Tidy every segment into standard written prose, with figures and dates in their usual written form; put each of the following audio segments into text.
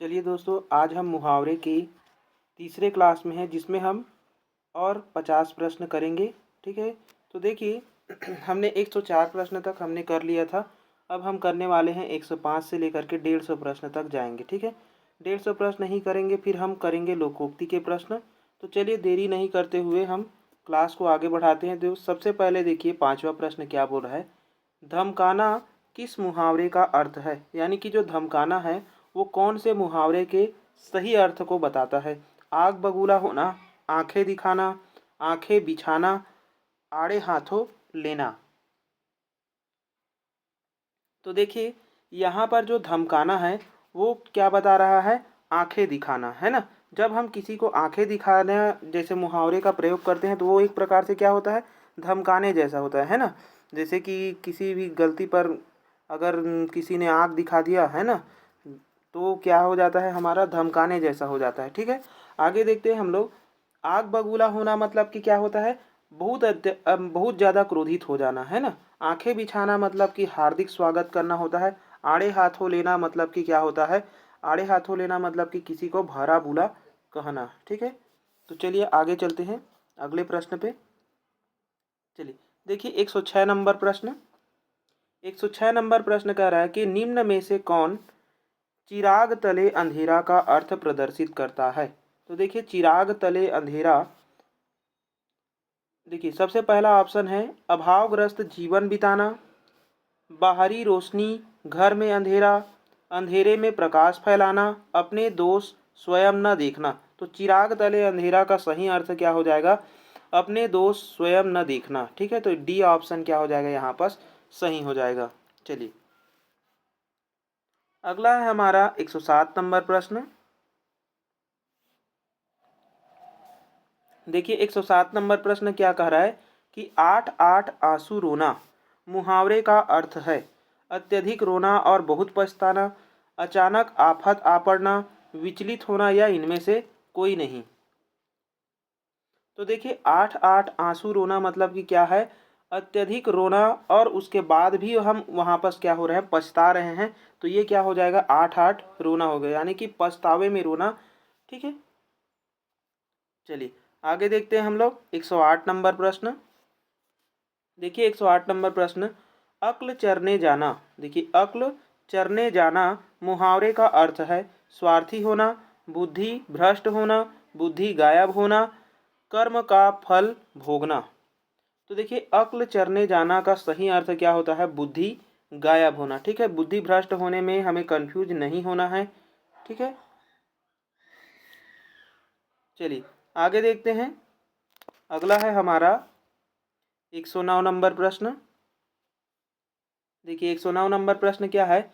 चलिए दोस्तों, आज हम मुहावरे की तीसरे क्लास में हैं जिसमें हम और 50 प्रश्न करेंगे। ठीक है, तो देखिए हमने 104 प्रश्न तक हमने कर लिया था। अब हम करने वाले हैं 105 से लेकर के 150 प्रश्न तक जाएंगे। ठीक है, 150 प्रश्न ही करेंगे, फिर हम करेंगे लोकोक्ति के प्रश्न। तो चलिए देरी नहीं करते हुए हम क्लास को आगे बढ़ाते हैं। तो सबसे पहले देखिए पाँचवा प्रश्न क्या बोल रहा है। धमकाना किस मुहावरे का अर्थ है? यानी कि जो धमकाना है वो कौन से मुहावरे के सही अर्थ को बताता है? आग बबूला होना, आंखें दिखाना, आंखें बिछाना, आड़े हाथों लेना। तो देखिए यहाँ पर जो धमकाना है वो क्या बता रहा है? आंखें दिखाना, है ना। जब हम किसी को आंखें दिखाना जैसे मुहावरे का प्रयोग करते हैं तो वो एक प्रकार से क्या होता है? धमकाने जैसा होता है ना। जैसे कि किसी भी गलती पर अगर किसी ने आँख दिखा दिया है ना, तो क्या हो जाता है? हमारा धमकाने जैसा हो जाता है। ठीक है, आगे देखते हैं हम लोग। आग बबूला होना मतलब कि क्या होता है? बहुत ज़्यादा क्रोधित हो जाना, है ना। आंखें बिछाना मतलब कि हार्दिक स्वागत करना होता है। आड़े हाथों लेना मतलब कि क्या होता है? आड़े हाथों लेना मतलब कि किसी को भरा बुला कहना। ठीक है, तो चलिए आगे चलते हैं अगले प्रश्न पे। चलिए देखिए 106 नंबर प्रश्न। 106 नंबर प्रश्न कह रहा है कि निम्न में से कौन चिराग तले अंधेरा का अर्थ प्रदर्शित करता है? तो देखिए चिराग तले अंधेरा, देखिए सबसे पहला ऑप्शन है अभावग्रस्त जीवन बिताना, बाहरी रोशनी घर में अंधेरा, अंधेरे में प्रकाश फैलाना, अपने दोष स्वयं न देखना। तो चिराग तले अंधेरा का सही अर्थ क्या हो जाएगा? अपने दोष स्वयं न देखना। ठीक है, तो डी ऑप्शन क्या हो जाएगा यहाँ पर? सही हो जाएगा। चलिए अगला है हमारा 107 नंबर प्रश्न। देखिए 107 नंबर प्रश्न क्या कह रहा है कि आठ आठ आंसू रोना मुहावरे का अर्थ है अत्यधिक रोना और बहुत पछताना, अचानक आफत आ पड़ना, विचलित होना या इनमें से कोई नहीं। तो देखिए आठ आठ आंसू रोना मतलब कि क्या है? अत्यधिक रोना और उसके बाद भी हम वहाँ पर क्या हो रहे हैं? पछता रहे हैं। तो ये क्या हो जाएगा? आठ आठ रोना हो गया, यानी कि पछतावे में रोना। ठीक है, चलिए आगे देखते हैं हम लोग 108 नंबर प्रश्न। देखिए 108 नंबर प्रश्न, अक्ल चरने जाना। देखिए अक्ल चरने जाना मुहावरे का अर्थ है स्वार्थी होना, बुद्धि भ्रष्ट होना, बुद्धि गायब होना, कर्म का फल भोगना। तो देखिए अक्ल चरने जाना का सही अर्थ क्या होता है? बुद्धि गायब होना। ठीक है, बुद्धि भ्रष्ट होने में हमें कंफ्यूज नहीं होना है। ठीक है, चलिए आगे देखते हैं। अगला है हमारा 109 नंबर प्रश्न। देखिए 109 नंबर प्रश्न क्या है?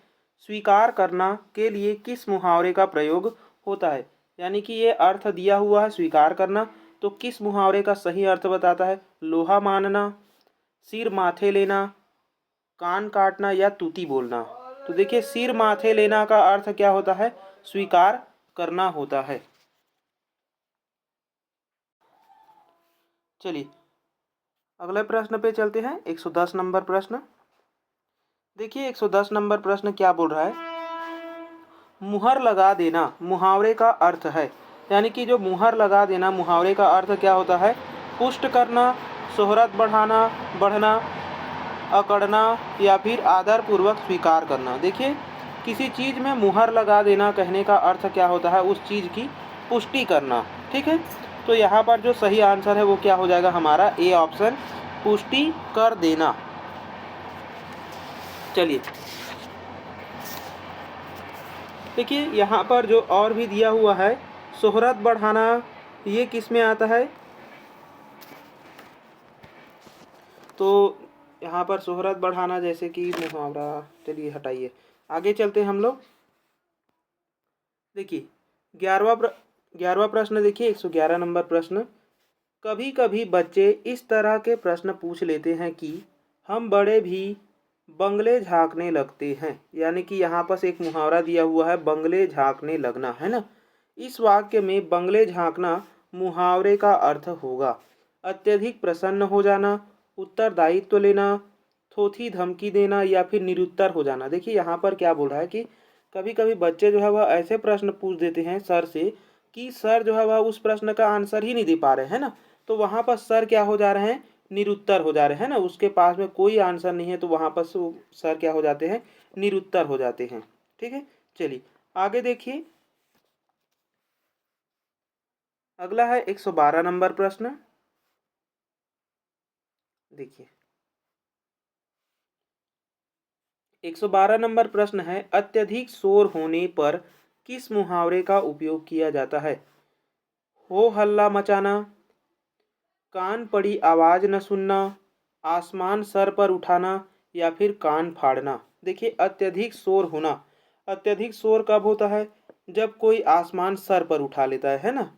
स्वीकार करना के लिए किस मुहावरे का प्रयोग होता है? यानी कि ये अर्थ दिया हुआ है स्वीकार करना, तो किस मुहावरे का सही अर्थ बताता है? लोहा मानना, सिर माथे लेना, कान काटना या तूती बोलना। तो देखिए सिर माथे लेना का अर्थ क्या होता है? स्वीकार करना होता है। चलिए अगले प्रश्न पे चलते हैं 110 नंबर प्रश्न। देखिए 110 नंबर प्रश्न क्या बोल रहा है? मुहर लगा देना मुहावरे का अर्थ है। यानी कि जो मुहर लगा देना मुहावरे का अर्थ क्या होता है? पुष्ट करना, शोहरत बढ़ाना बढ़ना, अकड़ना या फिर आदरपूर्वक स्वीकार करना। देखिए किसी चीज़ में मुहर लगा देना कहने का अर्थ क्या होता है? उस चीज़ की पुष्टि करना। ठीक है, तो यहाँ पर जो सही आंसर है वो क्या हो जाएगा हमारा? ए ऑप्शन, पुष्टि कर देना। चलिए देखिए यहाँ पर जो और भी दिया हुआ है शोहरत बढ़ाना, ये किस में आता है? तो यहाँ पर शोहरत बढ़ाना जैसे कि मुहावरा, चलिए हटाइए, आगे चलते हैं हम लोग। देखिए 11वां प्रश्न। देखिए 111 नंबर प्रश्न, कभी कभी बच्चे इस तरह के प्रश्न पूछ लेते हैं कि हम बड़े भी बंगले झांकने लगते हैं। यानी कि यहाँ पर एक मुहावरा दिया हुआ है बंगले झांकने लगना, है ना। इस वाक्य में बंगले झांकना मुहावरे का अर्थ होगा अत्यधिक प्रसन्न हो जाना, उत्तरदायित्व लेना, थोथी धमकी देना या फिर निरुत्तर हो जाना। देखिए यहाँ पर क्या बोल रहा है कि कभी कभी बच्चे जो है वह ऐसे प्रश्न पूछ देते हैं सर से कि सर जो है वह उस प्रश्न का आंसर ही नहीं दे पा रहे हैं ना, तो वहाँ पर सर क्या हो जा रहे हैं, निरुत्तर हो जा रहे हैं ना, उसके पास में कोई आंसर नहीं है, तो वहाँ पर सर क्या हो जाते हैं, निरुत्तर हो जाते हैं। ठीक है, चलिए आगे देखिए। अगला है 112 नंबर प्रश्न। देखिए 112 नंबर प्रश्न है, अत्यधिक शोर होने पर किस मुहावरे का उपयोग किया जाता है? हो हल्ला मचाना, कान पड़ी आवाज न सुनना, आसमान सर पर उठाना या फिर कान फाड़ना। देखिए अत्यधिक शोर होना, अत्यधिक शोर कब होता है? जब कोई आसमान सर पर उठा लेता है ना।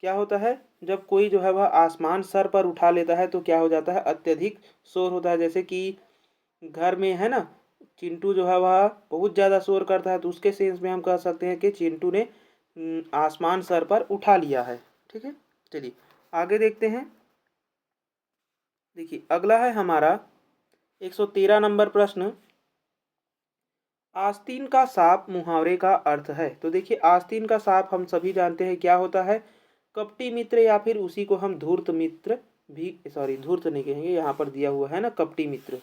क्या होता है? जब कोई जो है वह आसमान सर पर उठा लेता है तो क्या हो जाता है, अत्यधिक शोर होता है। जैसे कि घर में है ना, चिंटू जो है वह बहुत ज़्यादा शोर करता है, तो उसके सेंस में हम कह सकते हैं कि चिंटू ने आसमान सर पर उठा लिया है। ठीक है, चलिए आगे देखते हैं। देखिए अगला है हमारा 113 नंबर प्रश्न, आस्तीन का सांप मुहावरे का अर्थ है। तो देखिए आस्तीन का सांप हम सभी जानते हैं क्या होता है, कपटी मित्र, या फिर उसी को हम धूर्त मित्र भी, सॉरी धूर्त नहीं कहेंगे, यहाँ पर दिया हुआ है ना कपटी मित्र।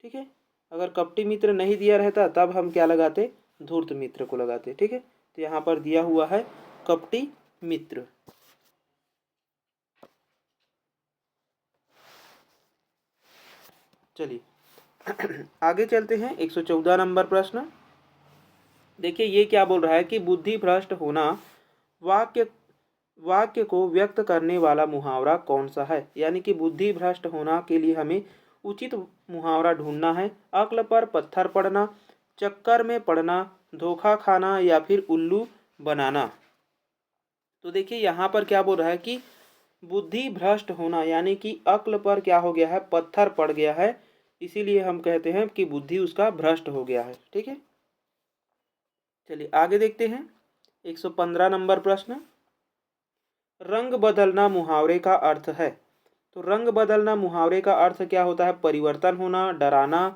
ठीक है, अगर कपटी मित्र नहीं दिया रहता तब हम क्या लगाते, धूर्त मित्र को लगाते। ठीक है, तो यहाँ पर दिया हुआ है कपटी मित्र। चलिए आगे चलते हैं। 114 नंबर प्रश्न। देखिए ये क्या बोल रहा है कि बुद्धि भ्रष्ट होना, वाक्य वाक्य को व्यक्त करने वाला मुहावरा कौन सा है? यानी कि बुद्धि भ्रष्ट होना के लिए हमें उचित मुहावरा ढूंढना है। अक्ल पर पत्थर पड़ना, चक्कर में पड़ना, धोखा खाना या फिर उल्लू बनाना। तो देखिए यहाँ पर क्या बोल रहा है कि बुद्धि भ्रष्ट होना, यानी कि अक्ल पर क्या हो गया है, पत्थर पड़ गया है, इसीलिए हम कहते हैं कि बुद्धि उसका भ्रष्ट हो गया है। ठीक है, चलिए आगे देखते हैं। 115 नंबर प्रश्न, रंग बदलना मुहावरे का अर्थ है। तो रंग बदलना मुहावरे का अर्थ क्या होता है? परिवर्तन होना, डराना,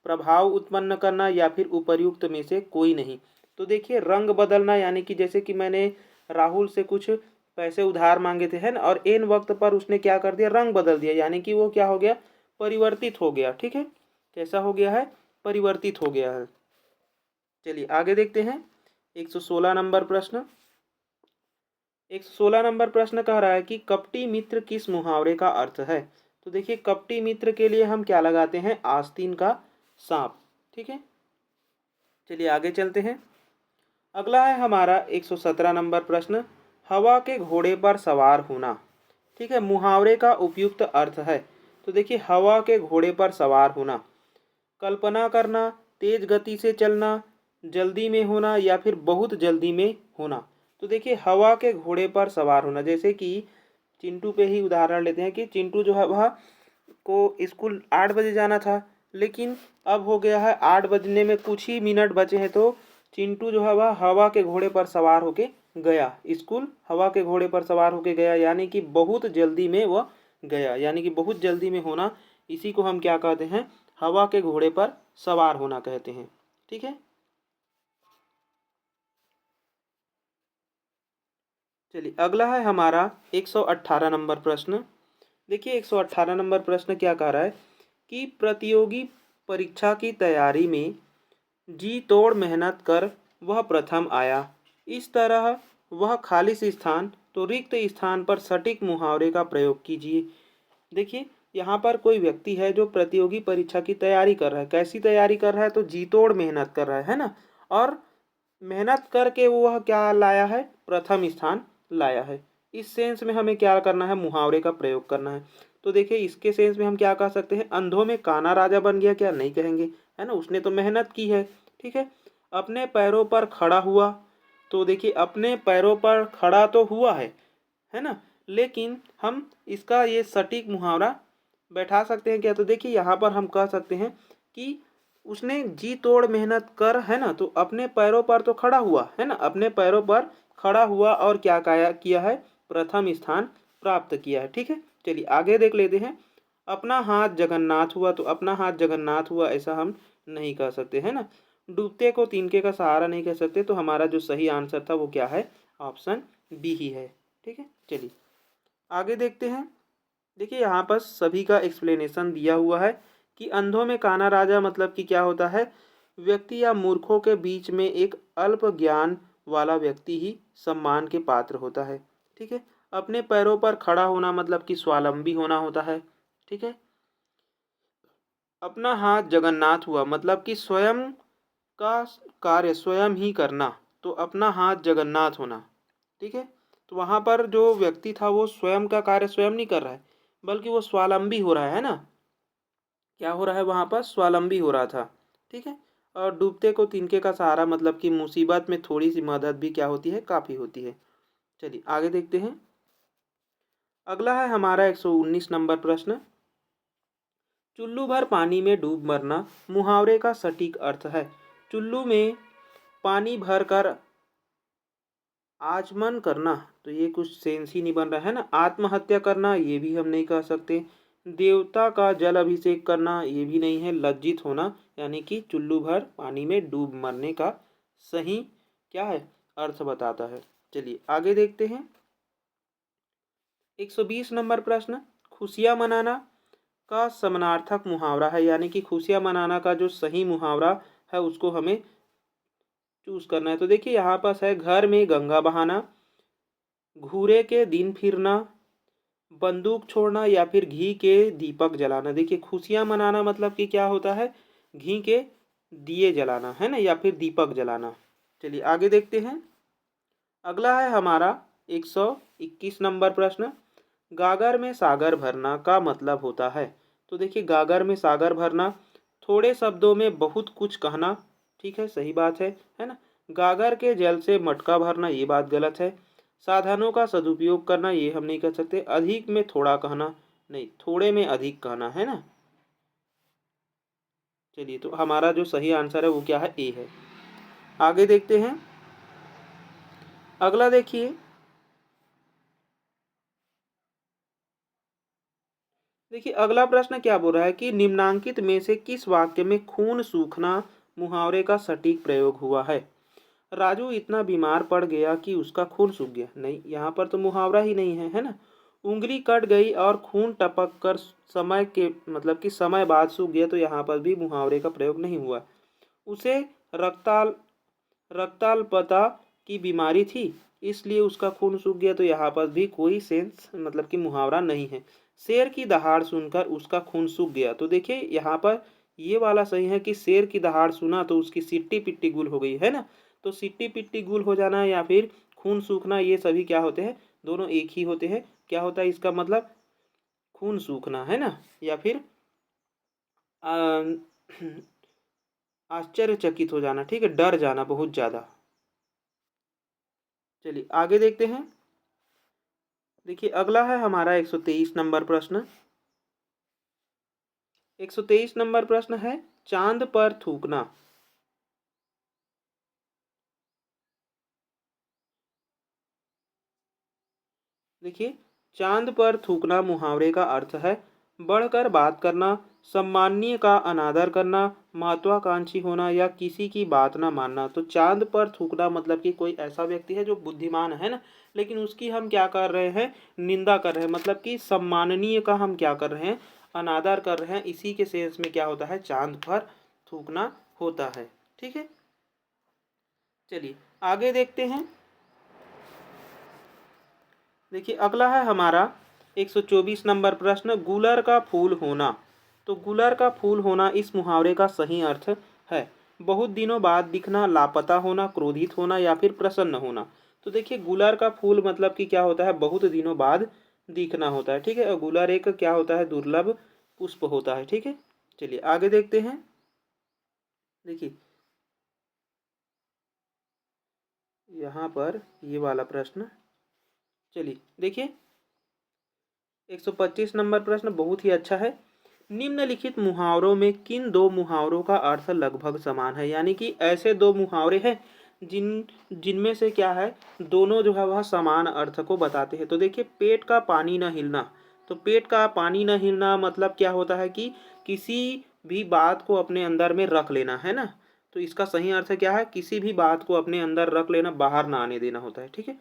प्रभाव उत्पन्न करना या फिर उपर्युक्त में से कोई नहीं। तो देखिए रंग बदलना यानी कि जैसे कि मैंने राहुल से कुछ पैसे उधार मांगे थे है ना, और एन वक्त पर उसने क्या कर दिया, रंग बदल दिया, यानी कि वो क्या हो गया, परिवर्तित हो गया। ठीक है, कैसा हो गया है, परिवर्तित हो गया है। चलिए आगे देखते हैं। 116 नंबर प्रश्न। 116 नंबर प्रश्न कह रहा है कि कपटी मित्र किस मुहावरे का अर्थ है? तो देखिए कपटी मित्र के लिए हम क्या लगाते हैं, आस्तीन का सांप। ठीक है, चलिए आगे चलते हैं। अगला है हमारा 117 नंबर प्रश्न, हवा के घोड़े पर सवार होना। ठीक है, मुहावरे का उपयुक्त अर्थ है। तो देखिए हवा के घोड़े पर सवार होना, कल्पना करना, तेज गति से चलना, जल्दी में होना या फिर बहुत जल्दी में होना। तो देखिए हवा के घोड़े पर सवार होना, जैसे कि चिंटू पे ही उदाहरण लेते हैं कि चिंटू जो है वह को स्कूल 8 बजे जाना था, लेकिन अब हो गया है 8 बजने में कुछ ही मिनट बचे हैं, तो चिंटू जो है वह हवा के घोड़े पर सवार होके गया स्कूल, हवा के घोड़े पर सवार होके गया, यानी कि बहुत जल्दी में वह गया, यानी कि बहुत जल्दी में होना, इसी को हम क्या कहते हैं, हवा के घोड़े पर सवार होना कहते हैं। ठीक है, चलिए अगला है हमारा 118 नंबर प्रश्न। देखिए 118 नंबर प्रश्न क्या कह रहा है कि प्रतियोगी परीक्षा की तैयारी में जी तोड़ मेहनत कर वह प्रथम आया, इस तरह वह खाली स्थान तो रिक्त स्थान पर सटीक मुहावरे का प्रयोग कीजिए। देखिए यहाँ पर कोई व्यक्ति है जो प्रतियोगी परीक्षा की तैयारी कर रहा है, कैसी तैयारी कर रहा है, तो जी तोड़ मेहनत कर रहा है ना, और मेहनत करके वह क्या लाया है, प्रथम स्थान लाया है। इस सेंस में हमें क्या करना है, मुहावरे का प्रयोग करना है। तो देखिए इसके सेंस में हम क्या कह सकते हैं, अंधों में काना राजा बन गया, क्या नहीं कहेंगे, है ना, उसने तो मेहनत की है। ठीक है, अपने पैरों पर खड़ा हुआ, तो देखिए अपने पैरों पर खड़ा तो हुआ है ना, लेकिन हम इसका ये सटीक मुहावरा बैठा सकते हैं क्या, तो देखिए यहाँ पर हम कह सकते हैं कि उसने जी तोड़ मेहनत कर, है ना, तो अपने पैरों पर तो खड़ा हुआ, है ना, अपने पैरों पर खड़ा हुआ और क्या किया है, प्रथम स्थान प्राप्त किया है। ठीक है, चलिए आगे देख लेते हैं। अपना हाथ जगन्नाथ हुआ, तो अपना हाथ जगन्नाथ हुआ ऐसा हम नहीं कह सकते, है ना, डूबते को तिनके का सहारा नहीं कह सकते, तो हमारा जो सही आंसर था वो क्या है, ऑप्शन बी ही है। ठीक है, चलिए आगे देखते हैं। देखिए यहाँ पर सभी का एक्सप्लेनेशन दिया हुआ है कि अंधों में काना राजा मतलब कि क्या होता है, व्यक्ति या मूर्खों के बीच में एक अल्प ज्ञान वाला व्यक्ति ही सम्मान के पात्र होता है। ठीक है, अपने पैरों पर खड़ा होना मतलब कि स्वावलंबी होना होता है। ठीक है, अपना हाथ जगन्नाथ हुआ मतलब कि स्वयं का कार्य स्वयं ही करना, तो अपना हाथ जगन्नाथ होना। ठीक है, तो वहाँ पर जो व्यक्ति था वो स्वयं का कार्य स्वयं नहीं कर रहा है, बल्कि वो स्वावलंबी हो रहा है ना, क्या हो रहा है वहाँ पर, स्वावलंबी हो रहा था। ठीक है, और डूबते को तिनके का सहारा मतलब कि मुसीबत में थोड़ी सी मदद भी क्या होती है, काफ़ी होती है। चलिए आगे देखते हैं। अगला है हमारा 119 नंबर प्रश्न। चुल्लू भर पानी में डूब मरना मुहावरे का सटीक अर्थ है। चुल्लू में पानी भर कर आचमन करना, तो ये कुछ सेंस ही नहीं बन रहा है ना। आत्महत्या करना, ये भी हम नहीं कह सकते। देवता का जल अभिषेक करना, ये भी नहीं है। लज्जित होना, यानी कि चुल्लू भर पानी में डूब मरने का सही क्या है, अर्थ बताता है। चलिए आगे देखते हैं। 120 नंबर प्रश्न। खुशियाँ मनाना का समानार्थक मुहावरा है, यानी कि खुशियाँ मनाना का जो सही मुहावरा है उसको हमें चूज करना है। तो देखिए यहाँ पास है, घर में गंगा बहाना, घूरे के दिन फिरना, बंदूक छोड़ना या फिर घी के दीपक जलाना। देखिए खुशियाँ मनाना मतलब कि क्या होता है, घी के दिए जलाना है ना, या फिर दीपक जलाना। चलिए आगे देखते हैं। अगला है हमारा 121 नंबर प्रश्न। गागर में सागर भरना का मतलब होता है। तो देखिए गागर में सागर भरना, थोड़े शब्दों में बहुत कुछ कहना। ठीक है, सही बात है ना। गागर के जल से मटका भरना, ये बात गलत है। साधनों का सदुपयोग करना, ये हम नहीं कर सकते। अधिक में थोड़ा कहना, नहीं, थोड़े में अधिक कहना है ना। चलिए, तो हमारा जो सही आंसर है वो क्या है, ए है। आगे देखते हैं। अगला देखिए। देखिए अगला प्रश्न क्या बोल रहा है कि निम्नांकित में से किस वाक्य में खून सूखना मुहावरे का सटीक प्रयोग हुआ है। राजू इतना बीमार पड़ गया कि उसका खून सूख गया, नहीं, यहाँ पर तो मुहावरा ही नहीं है ना। उंगली कट गई और खून टपक कर समय के मतलब कि समय बाद सूख गया, तो यहाँ पर भी मुहावरे का प्रयोग नहीं हुआ। उसे रक्ताल रक्ताल्पता की बीमारी थी, इसलिए उसका खून सूख गया, तो यहाँ पर भी कोई सेंस मतलब कि मुहावरा नहीं है। शेर की दहाड़ सुनकर उसका खून सूख गया, तो देखिए यहाँ पर ये वाला सही है कि शेर की दहाड़ सुना तो उसकी सिट्टी पिट्टी गुल हो गई है ना। तो सिट्टी पिट्टी गुल हो जाना या फिर खून सूखना, ये सभी क्या होते हैं, दोनों एक ही होते हैं। क्या होता है इसका मतलब, खून सूखना है ना, या फिर आश्चर्यचकित हो जाना। ठीक है, डर जाना बहुत ज़्यादा। चलिए आगे देखते हैं। देखिए अगला है हमारा 123 नंबर प्रश्न। 123 नंबर प्रश्न है, चांद पर थूकना। देखिए चांद पर थूकना मुहावरे का अर्थ है बढ़कर बात करना, सम्माननीय का अनादर करना, महत्वाकांक्षी होना या किसी की बात ना मानना। तो चांद पर थूकना मतलब कि कोई ऐसा व्यक्ति है जो बुद्धिमान है ना, लेकिन उसकी हम क्या कर रहे हैं, निंदा कर रहे हैं। मतलब कि सम्माननीय का हम क्या कर रहे हैं, अनादर कर रहे हैं। इसी के सेंस में क्या होता है, चांद पर थूकना होता है। ठीक है, चलिए आगे देखते हैं। देखिए अगला है हमारा 124 नंबर प्रश्न, गुलर का फूल होना। तो गुलर का फूल होना इस मुहावरे का सही अर्थ है बहुत दिनों बाद दिखना, लापता होना, क्रोधित होना या फिर प्रसन्न होना। तो देखिए गुलर का फूल मतलब कि क्या होता है, बहुत दिनों बाद दिखना होता है। ठीक है, और गुलर एक क्या होता है, दुर्लभ पुष्प होता है। ठीक है, चलिए आगे देखते हैं। देखिए यहाँ पर ये वाला प्रश्न, चलिए देखिए 125 नंबर प्रश्न बहुत ही अच्छा है। निम्नलिखित मुहावरों में किन दो मुहावरों का अर्थ लगभग समान है, यानी कि ऐसे दो मुहावरे हैं जिनमें से क्या है, दोनों जो है वह समान अर्थ को बताते हैं। तो देखिए पेट का पानी न हिलना। तो पेट का पानी न हिलना मतलब क्या होता है कि किसी भी बात को अपने अंदर में रख लेना है ना। तो इसका सही अर्थ क्या है, किसी भी बात को अपने अंदर रख लेना, बाहर ना आने देना होता है। ठीक है।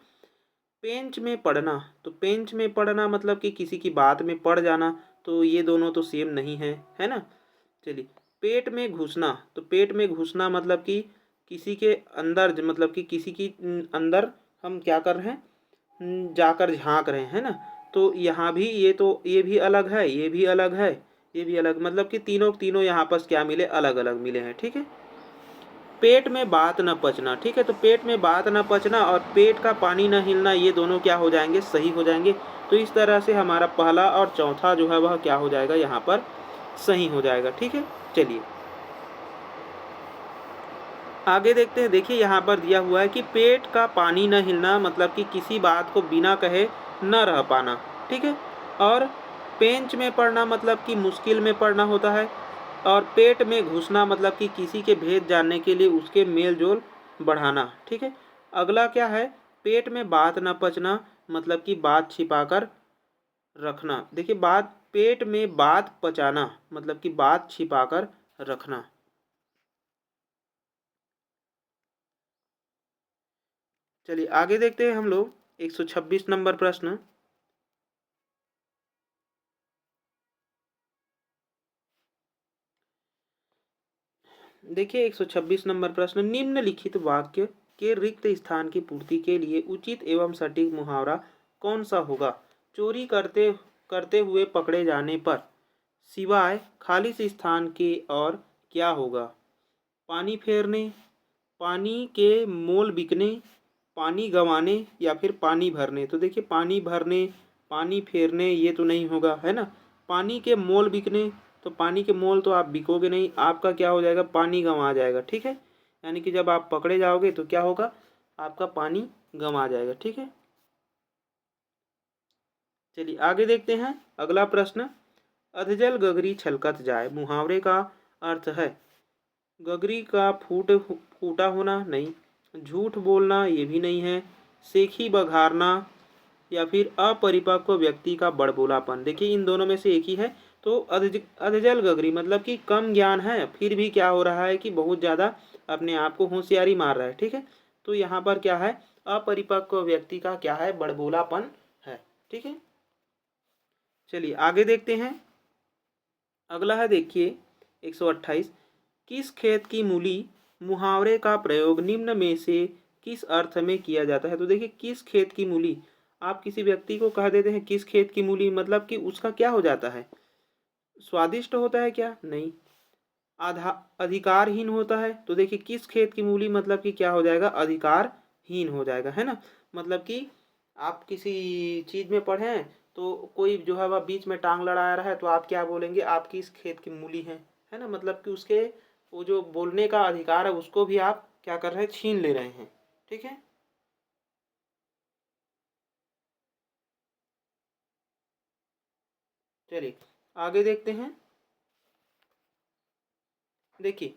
पेंच में पढ़ना, तो पेंच में पढ़ना मतलब कि किसी की बात में पड़ जाना, तो ये दोनों तो सेम नहीं है ना। चलिए, पेट में घुसना, तो पेट में घुसना मतलब कि किसी के अंदर, मतलब कि किसी की अंदर हम क्या कर रहे हैं, जाकर झांक रहे हैं ना। तो यहाँ भी ये भी अलग है, ये भी अलग है, ये भी अलग, मतलब कि तीनों तीनों यहाँ पर क्या मिले, अलग अलग मिले हैं। ठीक है। पेट में बात न पचना, ठीक है, तो पेट में बात न पचना और पेट का पानी न हिलना, ये दोनों क्या हो जाएंगे, सही हो जाएंगे। तो इस तरह से हमारा पहला और चौथा जो है वह क्या हो जाएगा, यहाँ पर सही हो जाएगा। ठीक है। चलिए आगे देखते हैं। देखिए यहाँ पर दिया हुआ है कि पेट का पानी न हिलना मतलब कि किसी बात को बिना कहे न रह पाना। ठीक है। और पेंच में पड़ना मतलब कि मुश्किल में पड़ना होता है। और पेट में घुसना मतलब कि किसी के भेद जानने के लिए उसके मेल जोल बढ़ाना। ठीक है। अगला क्या है, पेट में बात न पचना मतलब कि बात छिपाकर रखना। देखिए, बात, पेट में बात पचाना मतलब कि बात छिपाकर रखना। चलिए आगे देखते हैं हम लोग 126 नंबर प्रश्न। देखिए 126 नंबर प्रश्न, निम्नलिखित वाक्य के रिक्त स्थान की पूर्ति के लिए उचित एवं सटीक मुहावरा कौन सा होगा। चोरी करते करते हुए पकड़े जाने पर सिवाय खाली से स्थान के और क्या होगा। पानी फेरने, पानी के मोल बिकने, पानी गंवाने या फिर पानी भरने। तो देखिए, पानी भरने, पानी फेरने ये तो नहीं होगा, है ना। पानी के मोल बिकने, तो पानी के मोल तो आप बिकोगे नहीं, आपका क्या हो जाएगा, पानी गंवा जाएगा। ठीक है। यानी कि जब आप पकड़े जाओगे तो क्या होगा, आपका पानी गंवा जाएगा। ठीक है। चलिए आगे देखते हैं अगला प्रश्न। अधजल गगरी छलकत जाए, मुहावरे का अर्थ है गगरी का फूटा होना नहीं, झूठ बोलना ये भी नहीं है, सेखी बघारना या फिर अपरिपक्व व्यक्ति का बड़बोलापन। देखिए इन दोनों में से एक ही है। तो अधजल गगरी मतलब कि कम ज्ञान है, फिर भी क्या हो रहा है कि बहुत ज़्यादा अपने आप को होशियारी मार रहा है। ठीक है। तो यहाँ पर क्या है, अपरिपक्व व्यक्ति का क्या है, बड़बोलापन है। ठीक है। चलिए आगे देखते हैं। अगला है देखिए 128, किस खेत की मूली, मुहावरे का प्रयोग निम्न में से किस अर्थ में किया जाता है। तो देखिए, किस खेत की मूली, आप किसी व्यक्ति को कह देते हैं किस खेत की मूली, मतलब कि उसका क्या हो जाता है, स्वादिष्ट होता है क्या, नहीं, आधा अधिकारहीन होता है। तो देखिए, किस खेत की मूली मतलब कि क्या हो जाएगा, अधिकारहीन हो जाएगा, है ना। मतलब कि आप किसी चीज़ में पढ़े हैं, तो कोई जो है वह बीच में टांग लड़ा रहा है, तो आप क्या बोलेंगे, आपकी इस खेत की मूली है ना। मतलब कि उसके वो जो बोलने का अधिकार है उसको भी आप क्या कर रहे हैं, छीन ले रहे हैं। ठीक है। चलिए आगे देखते हैं। देखिए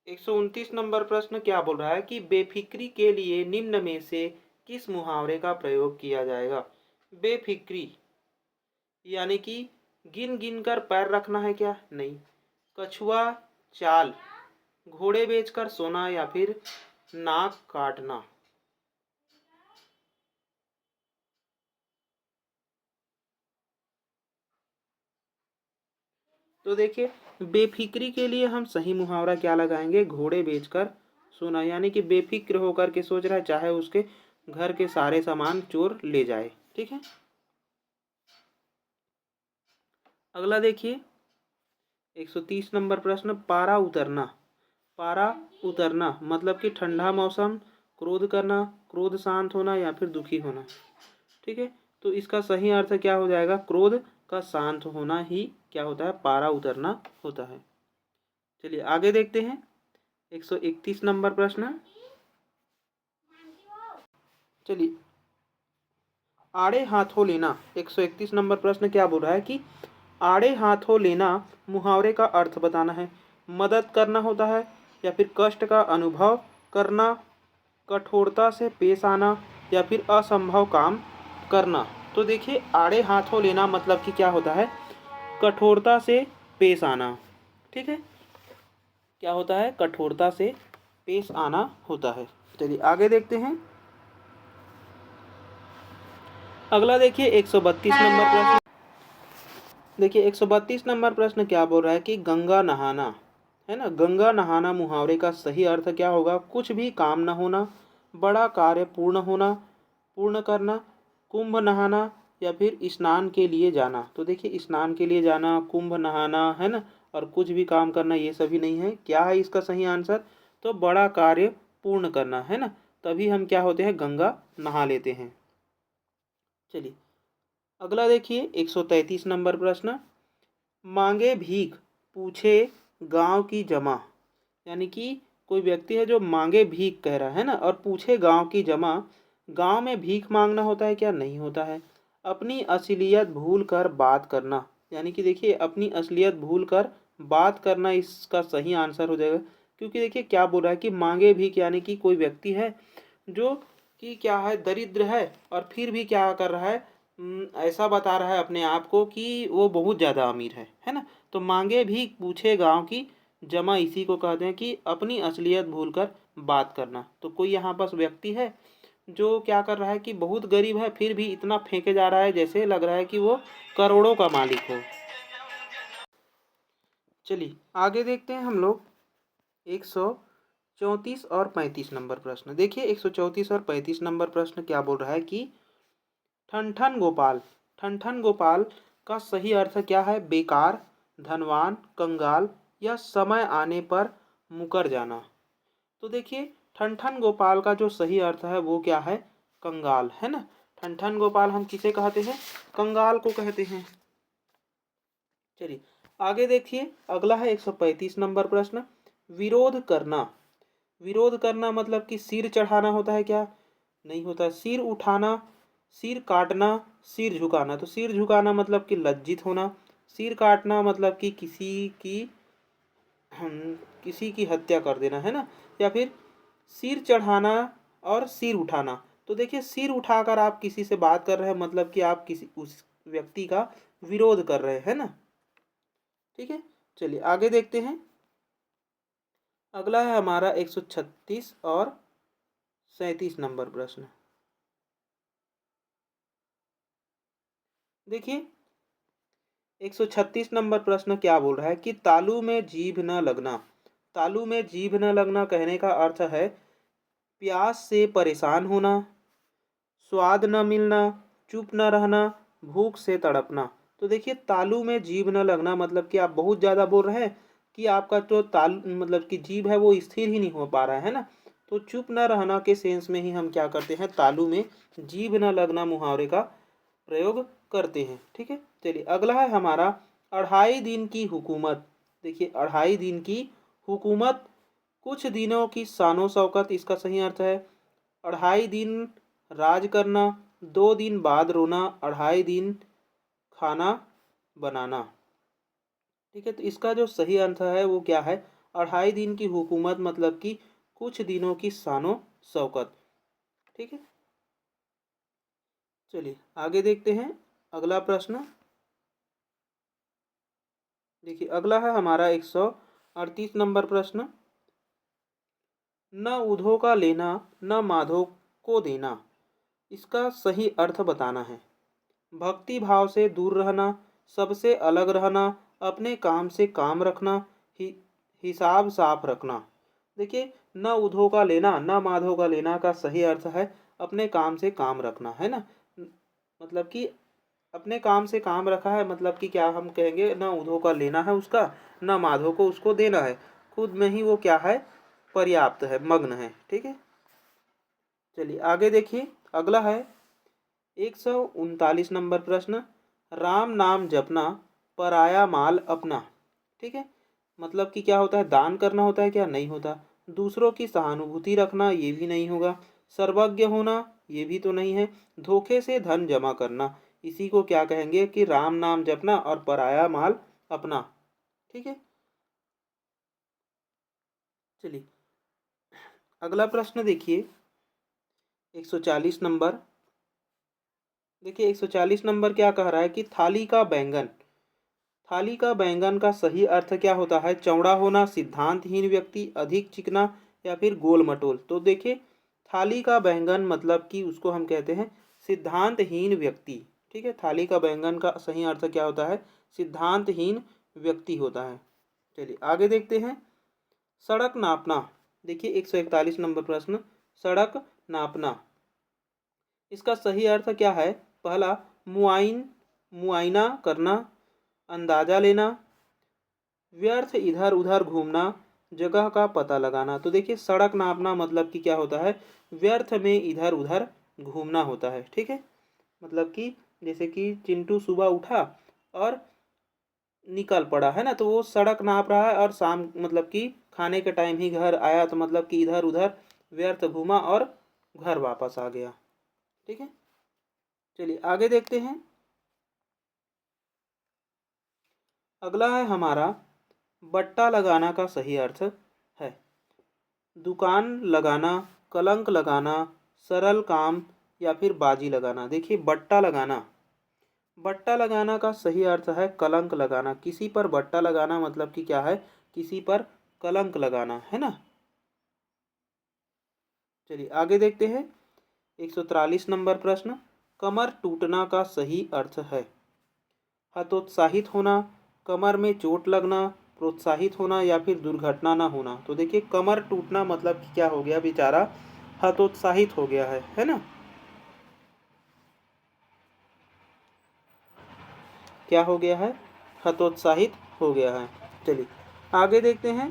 129 नंबर प्रश्न क्या बोल रहा है कि बेफिक्री के लिए निम्न में से किस मुहावरे का प्रयोग किया जाएगा। बेफिक्री यानी कि गिन गिन कर पैर रखना है क्या, नहीं, कछुआ चाल, घोड़े बेचकर सोना या फिर नाक काटना। तो देखिए, बेफिक्री के लिए हम सही मुहावरा क्या लगाएंगे, घोड़े बेचकर सोना, यानी कि बेफिक्र होकर के सोच रहा है, चाहे उसके घर के सारे सामान चोर ले जाए। ठीक है। अगला देखिए 130 नंबर प्रश्न, पारा उतरना। पारा उतरना मतलब कि ठंडा मौसम, क्रोध करना, क्रोध शांत होना या फिर दुखी होना। ठीक है। तो इसका सही अर्थ क्या हो जाएगा, क्रोध का शांत होना ही क्या होता है, पारा उतरना होता है। चलिए आगे देखते हैं 131 नंबर प्रश्न। चलिए, आड़े हाथों लेना, 131 नंबर प्रश्न क्या बोल रहा है कि आड़े हाथों लेना मुहावरे का अर्थ बताना है। मदद करना होता है या फिर कष्ट का अनुभव करना, कठोरता से पेश आना या फिर असंभव काम करना। तो देखिए, आड़े हाथों लेना मतलब कि क्या होता है, कठोरता से पेश आना। ठीक है। क्या होता है, कठोरता से पेश आना होता है। चलिए आगे देखते हैं। अगला देखिए 132 नंबर प्रश्न। देखिए 132 नंबर प्रश्न क्या बोल रहा है कि गंगा नहाना, है ना, गंगा नहाना मुहावरे का सही अर्थ क्या होगा? कुछ भी काम न होना, बड़ा कार्य पूर्ण होना, पूर्ण करना, कुंभ नहाना, या फिर स्नान के लिए जाना। तो देखिए स्नान के लिए जाना, कुंभ नहाना, है ना, और कुछ भी काम करना, ये सभी नहीं है। क्या है इसका सही आंसर? तो बड़ा कार्य पूर्ण करना, है ना, तभी हम क्या होते हैं, गंगा नहा लेते हैं। चलिए अगला देखिए 133 नंबर प्रश्न। मांगे भीख, पूछे गांव की जमा। यानी कि कोई व्यक्ति है जो मांगे भीख कह रहा है ना, और पूछे गांव की जमा। गांव में भीख मांगना होता है क्या? नहीं होता है। अपनी असलियत भूल कर बात करना, यानी कि देखिए अपनी असलियत भूल कर बात करना इसका सही आंसर हो जाएगा। क्योंकि देखिए क्या बोल रहा है कि मांगे भीख, यानी कि कोई व्यक्ति है जो कि क्या है, दरिद्र है, और फिर भी क्या कर रहा है, ऐसा बता रहा है अपने आप को कि वो बहुत ज़्यादा अमीर है ना। तो मांगे भीख पूछे गांव की जमा, इसी को कहते हैं कि अपनी असलियत भूलकर बात करना। तो कोई यहाँ पास व्यक्ति है जो क्या कर रहा है कि बहुत गरीब है, फिर भी इतना फेंके जा रहा है जैसे लग रहा है कि वो करोड़ों का मालिक हो। चलिए आगे देखते हैं हम लोग 134 और 35 नंबर प्रश्न। देखिए 134 और 35 नंबर प्रश्न क्या बोल रहा है कि ठन गोपाल, ठन गोपाल का सही अर्थ क्या है? बेकार, धनवान, कंगाल, या समय आने पर मुकर जाना। तो देखिए ठन गोपाल का जो सही अर्थ है वो क्या है? कंगाल, है ना। ठन गोपाल हम किसे कहते हैं? कंगाल को कहते हैं। चलिए आगे देखिए अगला है 135 नंबर प्रश्न। विरोध करना, विरोध करना मतलब कि सिर चढ़ाना होता है क्या? नहीं होता। सिर उठाना, सिर काटना, सिर झुकाना। तो सिर झुकाना मतलब कि लज्जित होना, सिर काटना मतलब कि किसी की हत्या कर देना, है ना। या फिर सिर चढ़ाना और सिर उठाना। तो देखिए सिर उठाकर आप किसी से बात कर रहे हैं, मतलब कि आप किसी उस व्यक्ति का विरोध कर रहे हैं ना। ठीक है, चलिए आगे देखते हैं। अगला है हमारा 136 और 37 नंबर प्रश्न। देखिए 136 नंबर प्रश्न क्या बोल रहा है कि तालू में जीभ न लगना। तालू में जीभ न लगना कहने का अर्थ है प्यास से परेशान होना, स्वाद न मिलना, चुप न रहना, भूख से तड़पना। तो देखिए तालू में जीभ न लगना मतलब कि आप बहुत ज़्यादा बोल रहे हैं कि आपका जो मतलब कि जीभ है वो स्थिर ही नहीं हो पा रहा है ना। तो चुप न रहना के सेंस में ही हम क्या करते हैं, तालू में जीभ न लगना मुहावरे का प्रयोग करते हैं। ठीक है, चलिए अगला है हमारा 2.5 दिन की हुकूमत। देखिए 2.5 दिन की हुकूमत, कुछ दिनों की शानो शौकत, इसका सही अर्थ है 2.5 दिन राज करना, 2 दिन बाद रोना, 2.5 दिन खाना बनाना। ठीक है, तो इसका जो सही अर्थ है वो क्या है? 2.5 दिन की हुकूमत मतलब कि कुछ दिनों की शानो शौकत। ठीक है, चलिए आगे देखते हैं अगला प्रश्न। देखिए अगला है हमारा 138 नंबर प्रश्न। न उधो का लेना, न माधो को देना, इसका सही अर्थ बताना है। भक्ति भाव से दूर रहना, सबसे अलग रहना, अपने काम से काम रखना, हि, हिसाब साफ रखना। देखिए न उधो का लेना, न माधो का लेना का सही अर्थ है अपने काम से काम रखना, है ना। मतलब कि अपने काम से काम रखा है, मतलब कि क्या हम कहेंगे, न उधो का लेना है उसका, न माधो को उसको देना है, खुद में ही वो क्या है, पर्याप्त है, मग्न है। ठीक है, चलिए आगे देखिए अगला है 139 नंबर प्रश्न। राम नाम जपना, पराया माल अपना। ठीक है, मतलब कि क्या होता है, दान करना होता है क्या? नहीं होता। दूसरों की सहानुभूति रखना, ये भी नहीं होगा। सर्वज्ञ होना, ये भी तो नहीं है। धोखे से धन जमा करना, इसी को क्या कहेंगे कि राम नाम जपना और पराया माल अपना। ठीक है, चलिए अगला प्रश्न देखिए 140 नंबर। देखिए 140 नंबर क्या कह रहा है कि थाली का बैंगन, थाली का बैंगन का सही अर्थ क्या होता है? चौड़ा होना, सिद्धांतहीन व्यक्ति, अधिक चिकना या फिर गोल मटोल। तो देखिए थाली का बैंगन मतलब कि उसको हम कहते हैं सिद्धांतहीन व्यक्ति। ठीक है, थाली का बैंगन का सही अर्थ क्या होता है? सिद्धांतहीन व्यक्ति होता है। चलिए आगे देखते हैं। सड़क नापना। देखिए 141 नंबर प्रश्न, सड़क नापना, इसका सही अर्थ क्या है? पहला मुआयना करना, अंदाजा लेना, व्यर्थ इधर उधर घूमना, जगह का पता लगाना। तो देखिए सड़क नापना मतलब कि क्या होता है? व्यर्थ में इधर उधर घूमना होता है। ठीक है, मतलब कि जैसे कि चिंटू सुबह उठा और निकल पड़ा है ना, तो वो सड़क नाप रहा है और शाम मतलब कि खाने के टाइम ही घर आया, तो मतलब कि इधर उधर व्यर्थ घूमा और घर वापस आ गया। ठीक है, चलिए आगे देखते हैं। अगला है हमारा बट्टा लगाना का सही अर्थ है। दुकान लगाना, कलंक लगाना, सरल काम या फिर बाजी लगाना। देखिए बट्टा लगाना का सही अर्थ है कलंक लगाना। किसी पर बट्टा लगाना मतलब कि क्या है? किसी पर कलंक लगाना है ना। चलिए आगे देखते हैं। 143 नंबर प्रश्न, कमर टूटना का सही अर्थ है। हतोत्साहित होना, कमर में चोट लगना, प्रोत्साहित होना या फिर दुर्घटना ना होना। तो देखिए कमर टूटना मतलब कि क्या हो गया? बेचारा हतोत्साहित हो गया है ना। क्या हो गया है? हतोत्साहित हो गया है। चलिए आगे देखते हैं।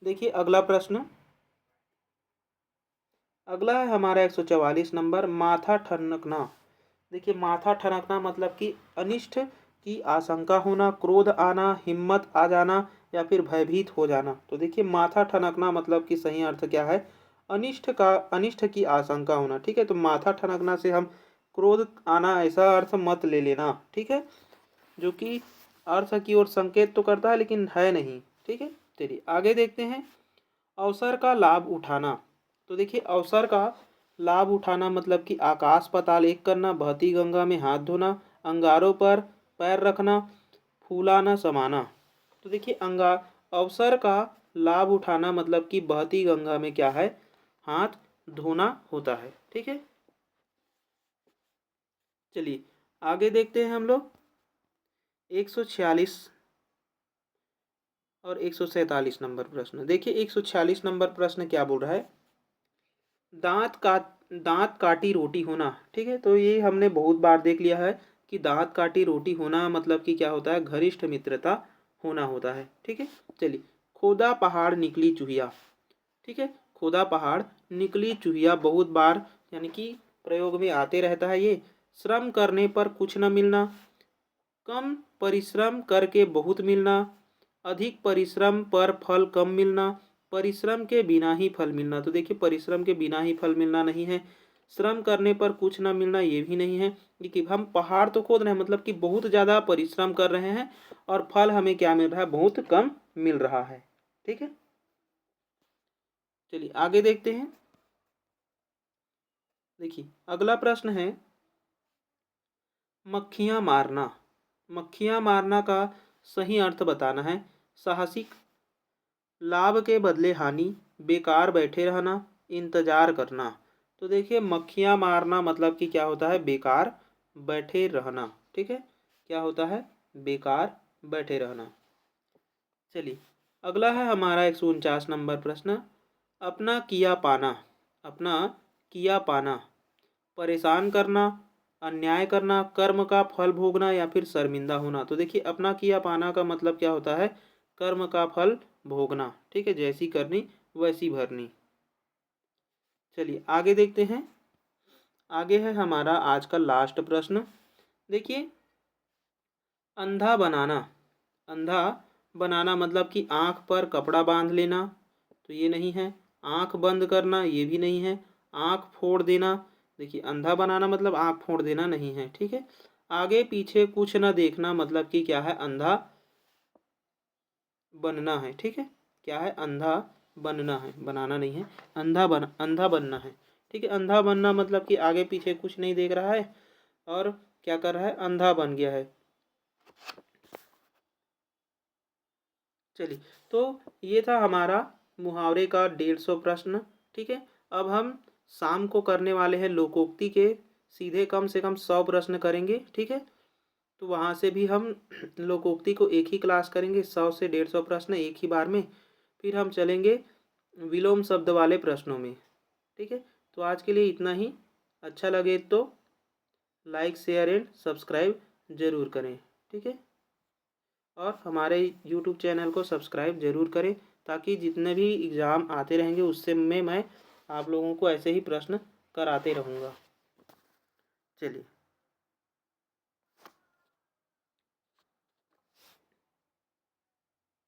देखिए अगला प्रश्न, अगला है हमारा 144 नंबर, माथा ठनकना। देखिए माथा ठनकना मतलब कि अनिष्ट की आशंका होना, क्रोध आना, हिम्मत आ जाना या फिर भयभीत हो जाना। तो देखिए माथा ठनकना मतलब कि सही अर्थ क्या है? अनिष्ट की आशंका होना। ठीक है, तो माथा ठनकना से हम क्रोध आना ऐसा अर्थ मत ले लेना। ठीक है, जो कि अर्थ की ओर संकेत तो करता है लेकिन है नहीं। ठीक है, चलिए आगे देखते हैं। अवसर का लाभ उठाना। तो देखिए अवसर का लाभ उठाना मतलब कि आकाश पाताल एक करना, बहती गंगा में हाथ धोना, अंगारों पर पैर रखना, फूलाना समाना। तो देखिए अवसर का लाभ उठाना मतलब कि बहती गंगा में क्या है? हाथ धोना होता है। ठीक है, चलिए आगे देखते हैं हम लोग। 146 और 147 नंबर प्रश्न। देखिए 146 नंबर प्रश्न क्या बोल रहा है? दांत का दांत काटी रोटी होना। ठीक है, तो ये हमने बहुत बार देख लिया है कि दांत काटी रोटी होना मतलब कि क्या होता है? घनिष्ठ मित्रता होना होता है। ठीक है, चलिए खोदा पहाड़ निकली चूहिया। ठीक है, खोदा पहाड़ निकली चूहिया बहुत बार यानी कि प्रयोग में आते रहता है ये। श्रम करने पर कुछ न मिलना, कम परिश्रम करके बहुत मिलना, अधिक परिश्रम पर फल कम मिलना, परिश्रम के बिना ही फल मिलना। तो देखिए परिश्रम के बिना ही फल मिलना नहीं है, श्रम करने पर कुछ ना मिलना ये भी नहीं है। कि हम पहाड़ तो खोद रहे हैं मतलब कि बहुत ज़्यादा परिश्रम कर रहे हैं और फल हमें क्या मिल रहा है? बहुत कम मिल रहा है। ठीक है, चलिए आगे देखते हैं। देखिए अगला प्रश्न है मक्खियाँ मारना। मक्खियाँ मारना का सही अर्थ बताना है। साहसिक, लाभ के बदले हानि, बेकार बैठे रहना, इंतजार करना। तो देखिए मक्खियाँ मारना मतलब कि क्या होता है? बेकार बैठे रहना। ठीक है, क्या होता है? बेकार बैठे रहना। चलिए अगला है हमारा 149 नंबर प्रश्न, अपना किया पाना। अपना किया पाना, परेशान करना, अन्याय करना, कर्म का फल भोगना या फिर शर्मिंदा होना। तो देखिए अपना किया पाना का मतलब क्या होता है? कर्म का फल भोगना। ठीक है, जैसी करनी वैसी भरनी। चलिए आगे देखते हैं। आगे है हमारा आज का लास्ट प्रश्न। देखिए अंधा बनाना। अंधा बनाना मतलब कि आँख पर कपड़ा बांध लेना, तो ये नहीं है। आँख बंद करना, ये भी नहीं है। आँख फोड़ देना, देखिए अंधा बनाना मतलब आँख फोड़ देना नहीं है। ठीक है, आगे पीछे कुछ न देखना मतलब कि क्या है? अंधा बनना है। ठीक है, क्या है? अंधा बनना है, बनाना नहीं है। अंधा बनना है। ठीक है। अंधा बनना मतलब कि आगे पीछे कुछ नहीं देख रहा है और क्या कर रहा है, अंधा बन गया है। चलिए, तो ये था हमारा मुहावरे का 150 प्रश्न। ठीक है। अब हम शाम को करने वाले हैं लोकोक्ति के सीधे कम से कम 100 प्रश्न करेंगे। ठीक है। तो वहाँ से भी हम लोकोक्ति को एक ही क्लास करेंगे, 100 से 150 प्रश्न एक ही बार में। फिर हम चलेंगे विलोम शब्द वाले प्रश्नों में। ठीक है। तो आज के लिए इतना ही। अच्छा लगे तो लाइक शेयर एंड सब्सक्राइब ज़रूर करें। ठीक है। और हमारे यूट्यूब चैनल को सब्सक्राइब ज़रूर करें, ताकि जितने भी एग्ज़ाम आते रहेंगे उससे मैं आप लोगों को ऐसे ही प्रश्न कराते रहूँगा। चलिए।